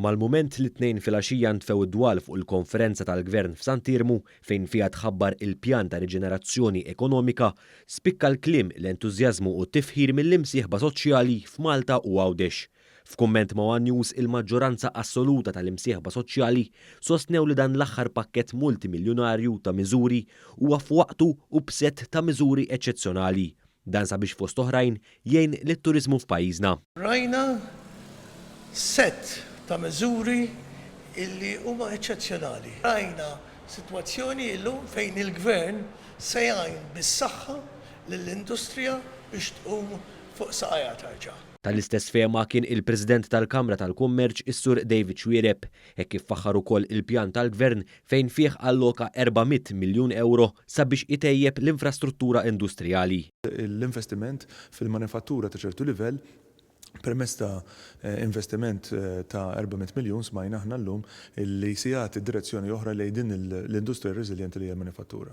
Mal-mument li t-tnejn filgħaxija ntfew id-dwal fuq il-konferenza tal-Gvern f'Santirmu fejn fiha tħabbar il-pjan ta' riġenerazzjoni ekonomika, spikka l-kliem l-entużjażmu u t-tifħir mill-imsieħba soċjali f'Malta u Għawdex. F'kumment ma' One News il-maġġoranza assoluta tal-imsieħba soċjali sostnew li dan l-aħħar pakkett multimiljunarju ta' miżuri huwa f'waqtu u b'sett ta' miżuri eċċezzjonali. Dan sabiex fost oħrajn jgħin lit-turiżmu f'pajjiżna. Rajna set ta' miżuri illi huma eċċezzjonali. Rajna sitwazzjoni llum fejn il-Gvern se jgħin bis-saħħa lill-industrija biex tqum fuq saqajja tarġa'. Tal-istess fehma kien il-President tal-Kamra tal-Kummerċ is-Sur David Xwiereb, hekk kif faħħar ukoll il-pjan tal-Gvern fejn fih alloka 400 miljun euro sabiex itejjeb l-infrastruttura industrijali. L-investiment fil-manifattura ta' ċertu livell permezz ta' investiment ta' 400 miljun smajna aħna llum li se jagħti direzzjoni oħra lejn din l-industrija reżiljenti li hija l-manifattura.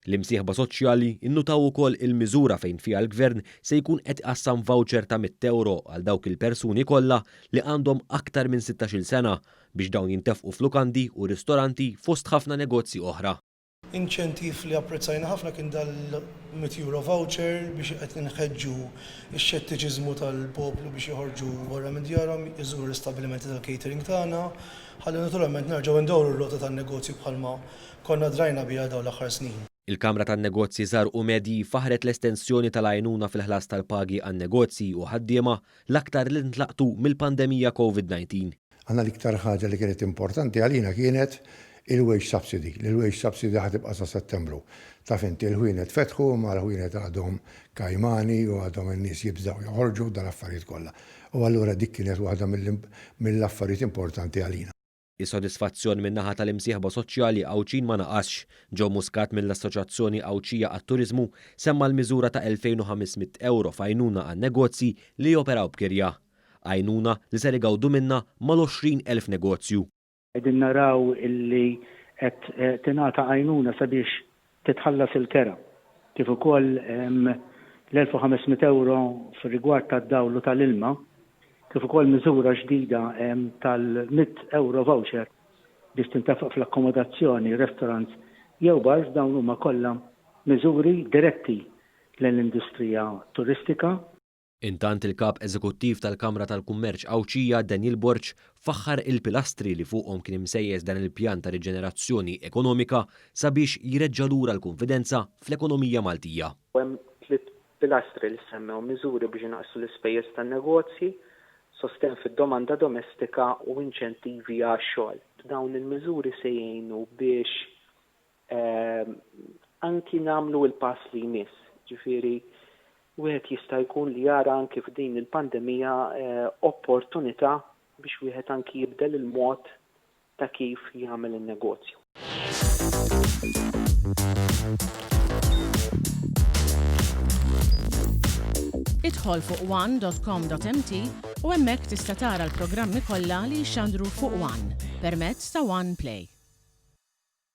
L-imsieħba soċjali innutaw ukoll il-miżura fejn fiha l-Gvern se jkun qed iqassam voucher ta' 100 euro għal dawk il-persuni kollha li għandhom aktar minn 16-il sena biex dawn jintefqu f'lukandi u ristoranti fost ħafna negozji oħra. Inċentiv li apprezzajna ħafna kien dal-100 euro voucher biex qed inħeġġu x-xettiċiżmu tal-poplu biex joħorġu wara minn djarhom iżuru l-istabbilimenti tal-catering tagħna, ħalli naturalment nerġgħu ndawru r-rota tan-negozju bħalma konna drajna biha dawn l-aħħar snin. Il-Kamra tan-Negozji Żgħar u Medji faħret l-estensjoni tal-għajnuna fil-ħlas tal-pagi għan-negozji u ħaddiema l-aktar li ntlaqtu mill-pandemija COVID-19. Għandna l-iktar ħaġa li kienet importanti għalina kienet il-wage subsidy. Il-wage subsidy ħatibqa' sa' Settembru. Taf inti l-ħwienet fetħu ma l-ħwienet għadhom kajmani u għadhom in-nies jibżgħu joħorġu dal-affarijiet kollha. U allura dik kienet waħda mill-affarijiet importanti għalina. Is-sodisfazzjon min-naħa tal-imsieħba soċjali Għawċin ma naqasx. Ġew Muscat mill-Assoċjazzjoni Għawċija għat-Turiżmu semma l-miżura ta' 2500 euro f'għajnuna għan-negozji li joperaw b'kirja. Għajnuna li se igawdu minnha mal-20,000 negozju. Qegħdin naraw illi qed tingħata għajnuna sabiex titħallas il-kera. Kif ukoll l-1500 euro fir-rigward tad-dawl u tal-ilma, kif ukoll miżura ġdida tal-100 euro voucher biex tintefaq fl-akkomodazzjoni, restaurants jew bars dawn huma kollha miżuri diretti lill-industrija turistika. Intant il-kap eżekuttiv tal-Kamra tal-Kummerċ Għawċija Daniel Borċ faħħar il-pilastri li fuqhom kien imsejjes dan il-pjan ta' riġenerazzjoni ekonomika sabiex jireġġa' lura l-konfidenza fl-ekonomija Maltija. Hemm tliet pilastri li semmew miżuri biex inaqsu l-ispejjeż tan-negozji, sosten fid-domanda domestika u inċentivi għax-xogħol. Dawn il-miżuri se jgħinu biex anki nagħmlu l-pass li jmiss. Ġifieri wieħed jista' jkun li jara anki f'din il-pandemija opportunità biex wieħed anki jibdel il-mod ta' kif jagħmel in-negozju. Idħol fuq one.com.mt u hemmhekk tista' tara l-programmi kollha li jxandru fuq One permezz ta' One Play.